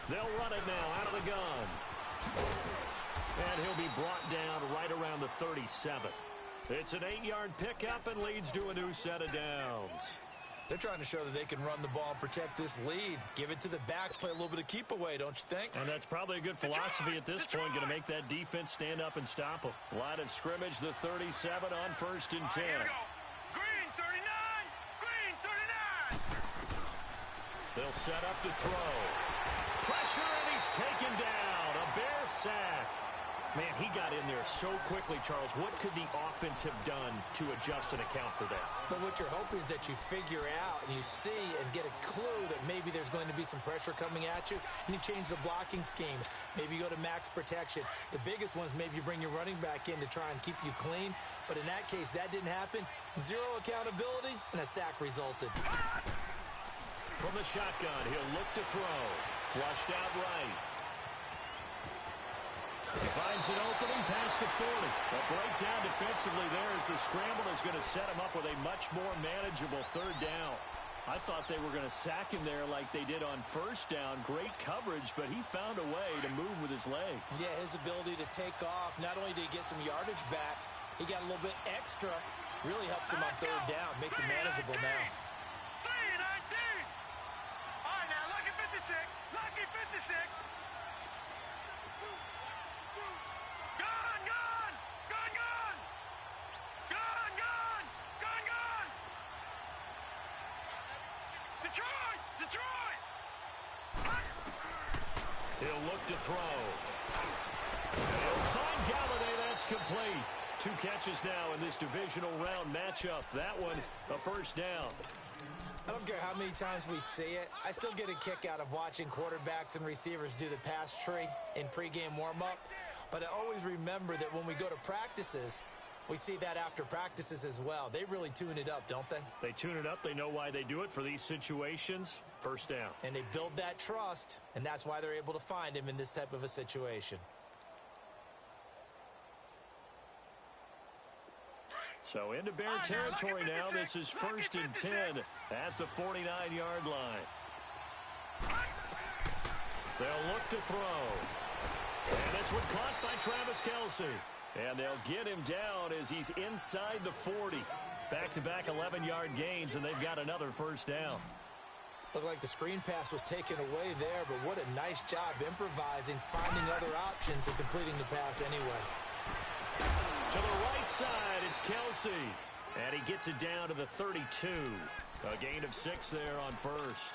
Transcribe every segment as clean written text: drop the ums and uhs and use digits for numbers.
They'll run it now out of the gun. And he'll be brought down right around the 37. It's an 8-yard pickup and leads to a new set of downs. They're trying to show that they can run the ball and protect this lead. Give it to the backs, play a little bit of keep away, don't you think? And that's probably a good philosophy at this point, going to make that defense stand up and stop them. Line of scrimmage, the 37 on 1st and 10. Here we go. Green 39, green 39. They'll set up to throw. Pressure, and he's taken down. A Bear sack. Man, he got in there so quickly, Charles. What could the offense have done to adjust and account for that? But what you're hoping is that you figure out and you see and get a clue that maybe there's going to be some pressure coming at you, and you change the blocking schemes. Maybe you go to max protection. The biggest one is maybe you bring your running back in to try and keep you clean. But in that case, that didn't happen. Zero accountability, and a sack resulted. From the shotgun, he'll look to throw. Flushed out right. He finds an opening past the 40. A breakdown defensively there as the scramble is going to set him up with a much more manageable 3rd down. I thought they were going to sack him there like they did on 1st down. Great coverage, but he found a way to move with his legs. Yeah, his ability to take off. Not only did he get some yardage back, he got a little bit extra. Really helps him on 3rd down. Makes it manageable now. 3-19. All right, now, lucky 56. Lucky 56. Detroit! He'll look to throw. He'll find Galladay. That's complete. 2 catches now in this divisional round matchup. That one, a 1st down. I don't care how many times we see it. I still get a kick out of watching quarterbacks and receivers do the pass tree in pregame warm-up. But I always remember that when we go to practices, we see that after practices as well. They really tune it up, don't they? They tune it up. They know why they do it for these situations. 1st down. And they build that trust, and that's why they're able to find him in this type of a situation. So into Bear territory now. This is 1st and 10 at the 49-yard line. They'll look to throw. And this one caught by Travis Kelce. And they'll get him down as he's inside the 40. Back-to-back 11-yard gains, and they've got another 1st down. Looked like the screen pass was taken away there, but what a nice job improvising, finding other options, and completing the pass anyway. To the right side, it's Kelce. And he gets it down to the 32. A gain of 6 there on 1st.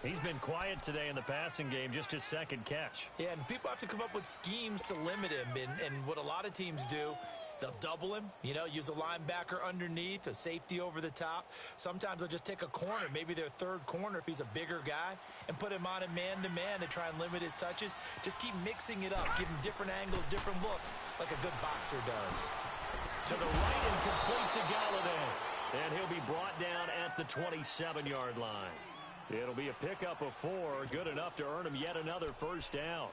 He's been quiet today in the passing game, just his 2nd catch. Yeah, and people have to come up with schemes to limit him. And what a lot of teams do, they'll double him, use a linebacker underneath, a safety over the top. Sometimes they'll just take a corner, maybe their 3rd corner if he's a bigger guy, and put him on a man-to-man to try and limit his touches. Just keep mixing it up, give him different angles, different looks, like a good boxer does. To the right and complete to Galladay. And he'll be brought down at the 27-yard line. It'll be a pickup of 4, good enough to earn him yet another 1st down.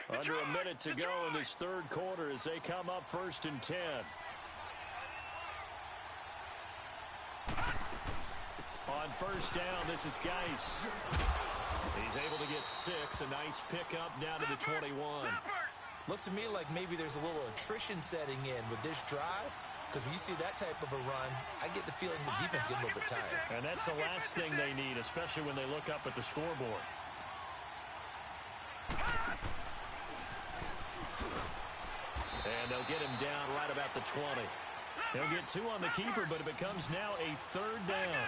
Under a minute to go in this 3rd quarter as they come up 1st and 10. On 1st down, this is Geis. He's able to get 6, a nice pickup down to the 21. Looks to me like maybe there's a little attrition setting in with this drive, because when you see that type of a run, I get the feeling the defense gets a little bit tired. And that's the last thing they need, especially when they look up at the scoreboard. And they'll get him down right about the 20. He'll get 2 on the keeper, but it becomes now a 3rd down.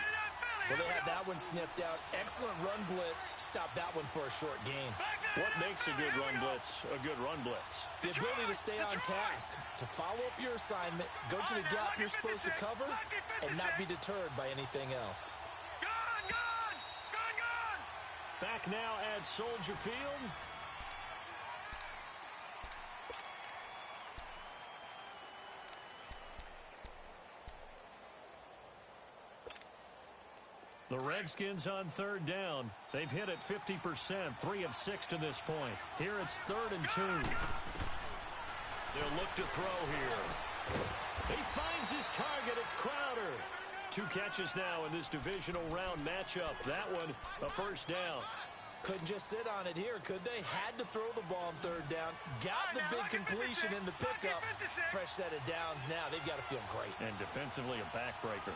Well, they have that one sniffed out. Excellent run blitz. Stop that one for a short gain. What makes a good run blitz a good run blitz? The ability to stay on task, to follow up your assignment, go to the gap you're supposed to cover, and not be deterred by anything else. Back now at Soldier Field. The Redskins on 3rd down. They've hit it 50%, 3 of 6 to this point. Here it's 3rd and 2. They'll look to throw here. He finds his target. It's Crowder. 2 catches now in this divisional round matchup. That one, a first down. Couldn't just sit on it here, could they? Had to throw the ball on 3rd down. Got the big completion in the pickup. Fresh set of downs now. They've got to feel great. And defensively, a backbreaker.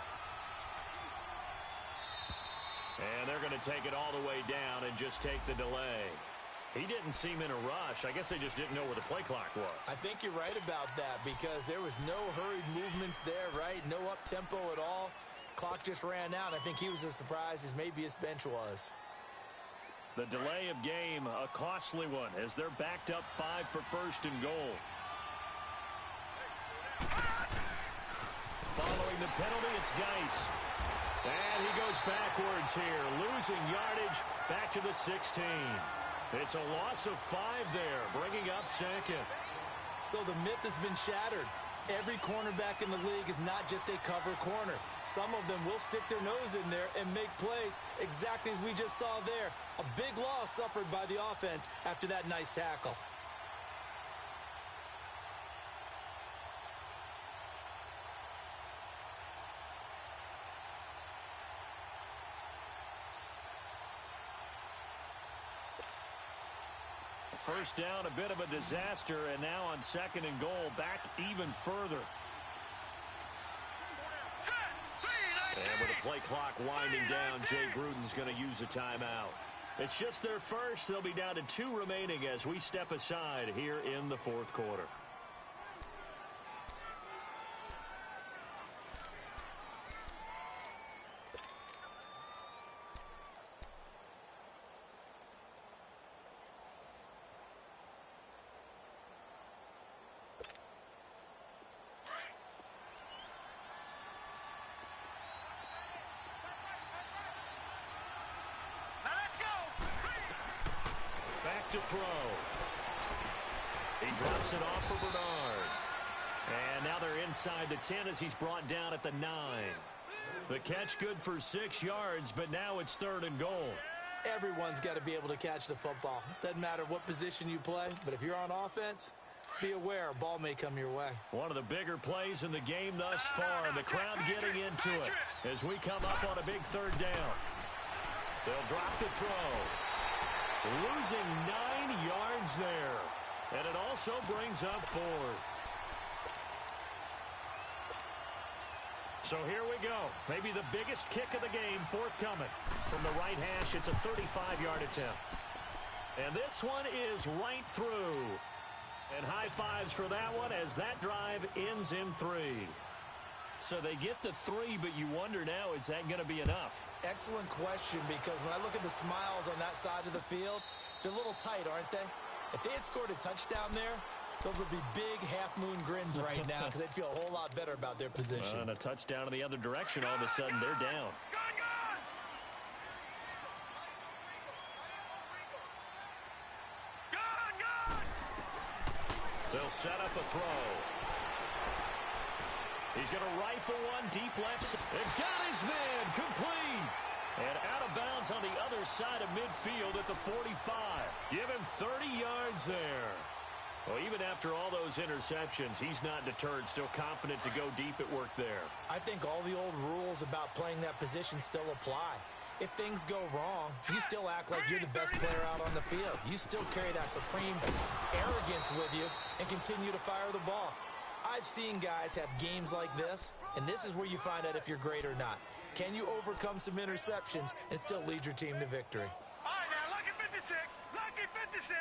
And they're going to take it all the way down and just take the delay. He didn't seem in a rush. I guess they just didn't know where the play clock was. I think you're right about that because there was no hurried movements there, right? No up-tempo at all. Clock just ran out. I think he was as surprised as maybe his bench was. The delay of game, a costly one, as they're backed up 5 for 1st and goal. Following the penalty, it's Geis. And he goes backwards here, losing yardage back to the 16. It's a loss of 5 there, bringing up 2nd. So the myth has been shattered. Every cornerback in the league is not just a cover corner. Some of them will stick their nose in there and make plays exactly as we just saw there. A big loss suffered by the offense after that nice tackle. First down, a bit of a disaster, and now on 2nd and goal, back even further. And with the play clock winding down, Jay Gruden's going to use a timeout. It's just their first. They'll be down to 2 remaining as we step aside here in the 4th quarter. To throw. He drops it off for Bernard. And now they're inside the 10 as he's brought down at the 9. The catch good for 6 yards, but now it's 3rd and goal. Everyone's got to be able to catch the football. Doesn't matter what position you play, but if you're on offense, be aware a ball may come your way. One of the bigger plays in the game thus far. The crowd getting into it as we come up on a big 3rd down. They'll drop the throw. Losing 9 yards there. And it also brings up 4th. So here we go. Maybe the biggest kick of the game forthcoming. From the right hash, it's a 35-yard attempt. And this one is right through. And high fives for that one as that drive ends in 3. So they get the 3, but you wonder now, is that going to be enough? Excellent question, because when I look at the smiles on that side of the field, they're a little tight, aren't they? If they had scored a touchdown there, those would be big half-moon grins right now because they'd feel a whole lot better about their position. And a touchdown in the other direction, all of a sudden they're down. They'll set up a throw. He's going to rifle one deep left side. And got his man complete. And out of bounds on the other side of midfield at the 45. Give him 30 yards there. Well, even after all those interceptions, he's not deterred, still confident to go deep at work there. I think all the old rules about playing that position still apply. If things go wrong, you still act like you're the best player out on the field. You still carry that supreme arrogance with you and continue to fire the ball. I've seen guys have games like this, and this is where you find out if you're great or not. Can you overcome some interceptions and still lead your team to victory? All right, now, lucky 56. Lucky 56.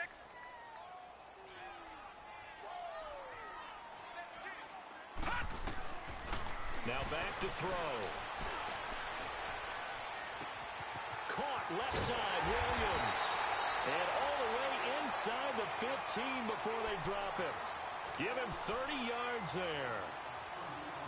Now back to throw. Caught left side, Williams. And all the way inside the 15 before they drop him. Give him 30 yards there.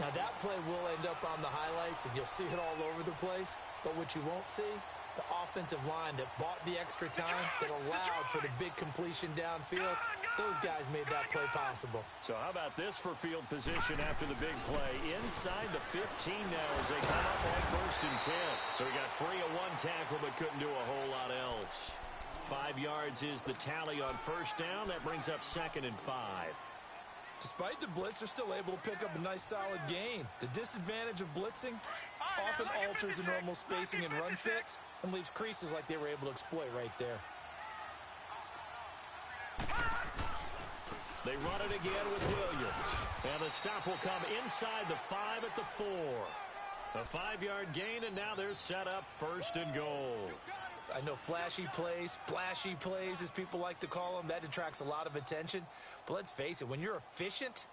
Now that play will end up on the highlights, and you'll see it all over the place. But what you won't see, the offensive line that bought the extra time, that allowed for the big completion downfield, those guys made that play possible. So how about this for field position after the big play? Inside the 15 now as they come up on 1st and 10. So we got free of one tackle but couldn't do a whole lot else. 5 yards is the tally on 1st down. That brings up 2nd and 5. Despite the blitz, they're still able to pick up a nice solid gain. The disadvantage of blitzing, often alters the normal spacing and run fits and leaves creases like they were able to exploit right there. They run it again with Williams. And the stop will come inside the 5 at the 4. A 5-yard gain, and now they're set up 1st and goal. I know flashy plays, splashy plays, as people like to call them, that attracts a lot of attention. But let's face it, when you're efficient,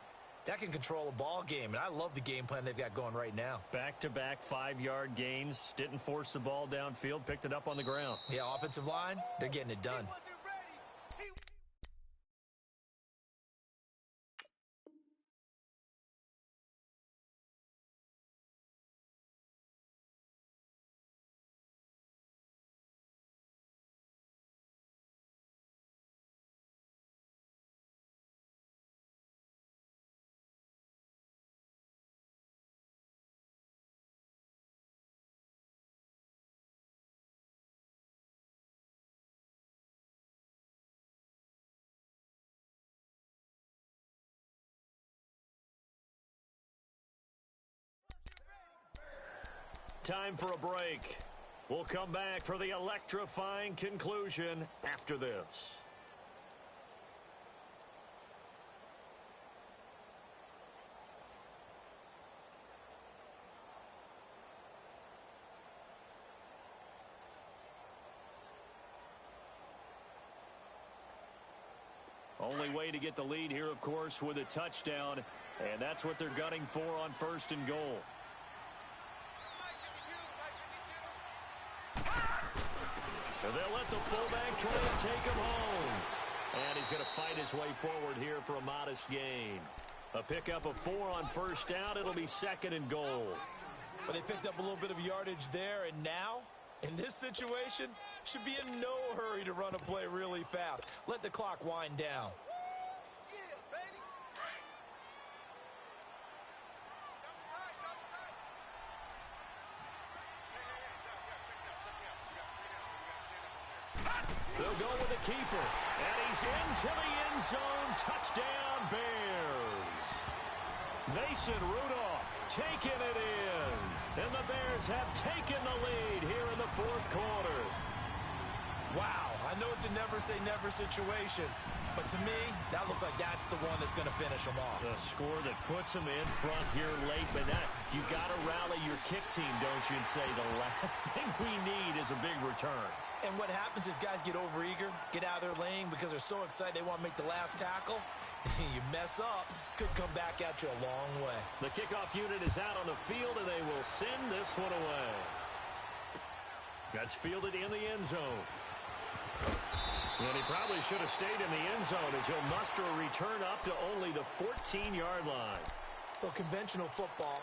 that can control a ball game. And I love the game plan they've got going right now. Back-to-back 5-yard gains. Didn't force the ball downfield. Picked it up on the ground. Yeah, offensive line, they're getting it done. Time for a break. We'll come back for the electrifying conclusion after this. Only way to get the lead here, of course, with a touchdown, and that's what they're gunning for on 1st and goal. And they'll let the fullback try and take him home. And he's going to fight his way forward here for a modest gain. A pickup of 4 on 1st down. It'll be 2nd and goal. But they picked up a little bit of yardage there, and now, in this situation, should be in no hurry to run a play really fast. Let the clock wind down. They'll go with the keeper, and he's into the end zone. Touchdown, Bears. Mason Rudolph taking it in, and the Bears have taken the lead here in the 4th quarter. Wow, I know it's a never-say-never situation, but to me, that looks like that's the one that's going to finish them off. The score that puts them in front here late, but you got to rally your kick team, don't you, and say the last thing we need is a big return. And what happens is guys get overeager, get out of their lane because they're so excited they want to make the last tackle. You mess up, could come back at you a long way. The kickoff unit is out on the field, and they will send this one away. That's fielded in the end zone. And he probably should have stayed in the end zone as he'll muster a return up to only the 14-yard line. Well, conventional football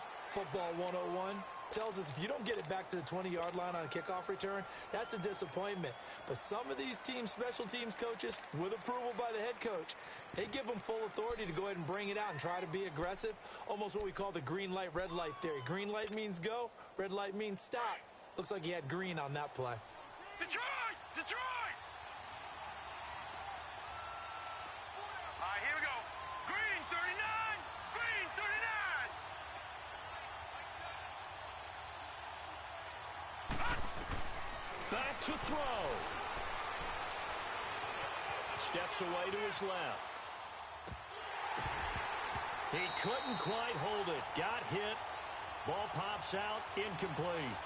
101, tells us if you don't get it back to the 20-yard line on a kickoff return, that's a disappointment. But some of these teams, special teams coaches, with approval by the head coach, they give them full authority to go ahead and bring it out and try to be aggressive, almost what we call the green light, red light theory. Green light means go, red light means stop. Looks like he had green on that play. Detroit! Detroit! All right, here we go. Green 39! Green 39! Back to throw. Steps away to his left. He couldn't quite hold it. Got hit. Ball pops out. Incomplete.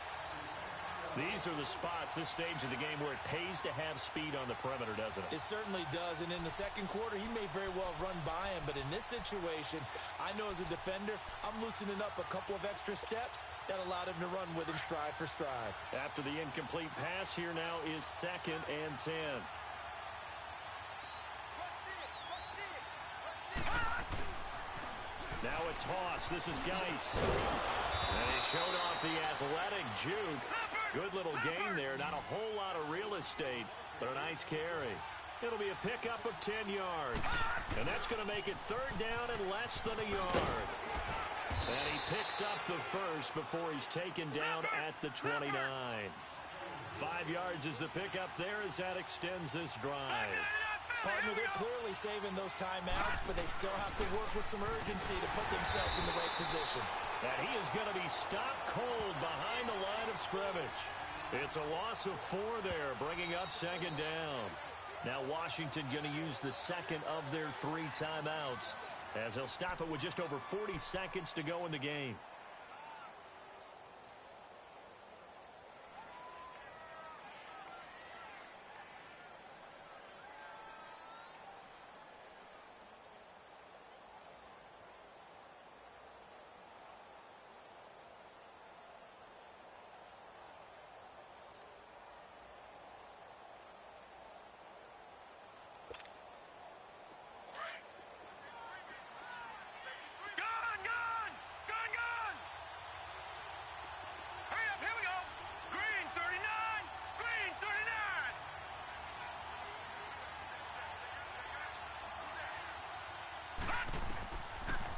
These are the spots, this stage of the game, where it pays to have speed on the perimeter, doesn't it? It certainly does, and in the second quarter, he may very well run by him, but in this situation, I know as a defender, I'm loosening up a couple of extra steps that allowed him to run with him stride for stride. After the incomplete pass, here now is 2nd and 10. Now a toss. This is Geis. And he showed off the athletic juke. Good little gain there. Not a whole lot of real estate, but a nice carry. It'll be a pickup of 10 yards. And that's going to make it 3rd down and less than a yard. And he picks up the first before he's taken down at the 29. 5 yards is the pickup there as that extends this drive. Partner, they're clearly saving those timeouts, but they still have to work with some urgency to put themselves in the right position. And he is going to be stopped cold behind the line of scrimmage. It's a loss of 4 there, bringing up second down. Now Washington going to use the second of their 3 timeouts, as they'll stop it with just over 40 seconds to go in the game.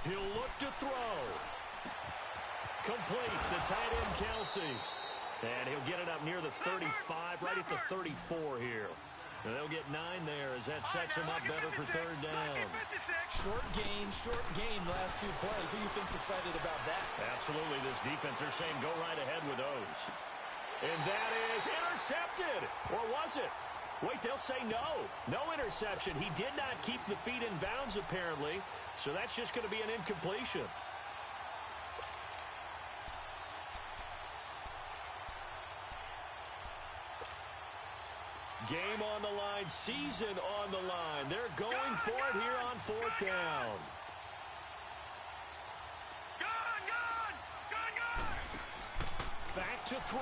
He'll look to throw. Complete, the tight end, Kelsey. And he'll get it up near the 35, right at the 34 here. And they'll get 9 there as that sets him up better for third down. Short gain last 2 plays. Who you think's excited about that? Absolutely. This defense, they're saying go right ahead with those. And that is intercepted. Or was it? Wait, they'll say no. No interception. He did not keep the feet in bounds, apparently. So that's just going to be an incompletion. Game on the line, season on the line. They're going for it here on 4th down. Back to throw.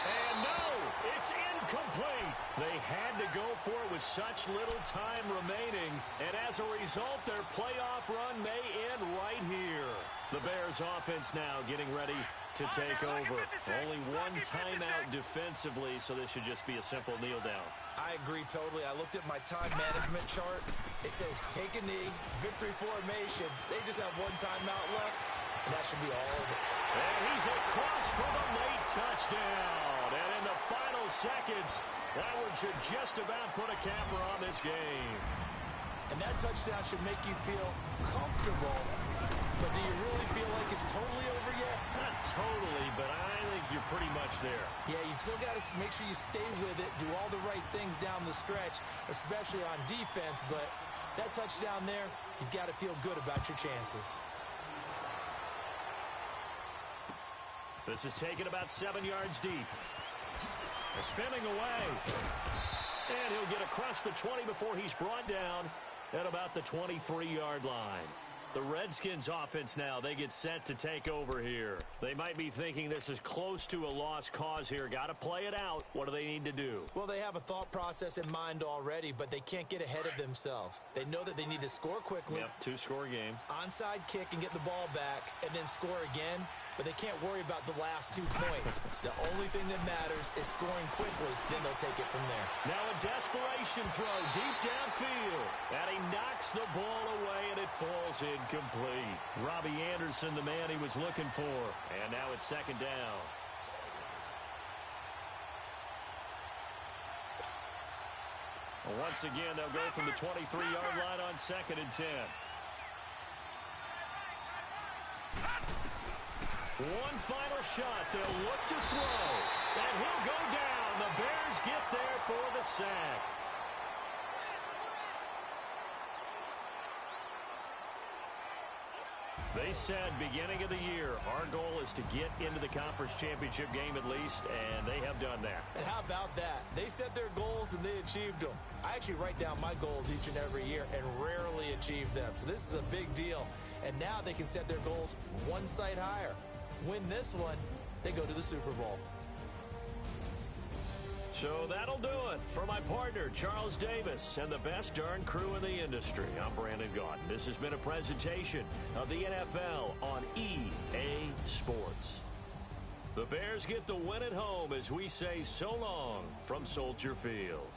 And no, it's incomplete. They had to go for it with such little time remaining. And as a result, their playoff run may end right here. The Bears offense now getting ready to take over. Only 1 timeout defensively, so this should just be a simple kneel down. I agree totally. I looked at my time management chart. It says take a knee, victory formation. They just have 1 timeout left, and that should be all over. And he's across for the late touchdown. And in the final seconds, that one should just about put a capper on this game. And that touchdown should make you feel comfortable. But do you really feel like it's totally over yet? Not totally, but I think you're pretty much there. Yeah, you still got to make sure you stay with it, do all the right things down the stretch, especially on defense. But that touchdown there, you've got to feel good about your chances. This is taken about 7 yards deep. Spinning away. And he'll get across the 20 before he's brought down at about the 23-yard line. The Redskins offense now, they get set to take over here. They might be thinking this is close to a lost cause here. Got to play it out. What do they need to do? Well, they have a thought process in mind already, but they can't get ahead of themselves. They know that they need to score quickly. Yep, 2-score game. Onside kick and get the ball back, and then score again. But they can't worry about the last 2 points. The only thing that matters is scoring quickly. Then they'll take it from there. Now a desperation throw deep downfield. And he knocks the ball away, and it falls incomplete. Robbie Anderson, the man he was looking for. And now it's second down. Well, once again, they'll go from the 23-yard line on 2nd and 10. One final shot. They'll look to throw. And he'll go down. The Bears get there for the sack. They said beginning of the year, our goal is to get into the conference championship game at least, and they have done that. And how about that? They set their goals and they achieved them. I actually write down my goals each and every year and rarely achieve them. So this is a big deal. And now they can set their goals 1 site higher. Win this one, they go to the Super Bowl. So that'll do it for my partner, Charles Davis, and the best darn crew in the industry. I'm Brandon Gaudin. This has been a presentation of the NFL on EA Sports. The Bears get the win at home as we say so long from Soldier Field.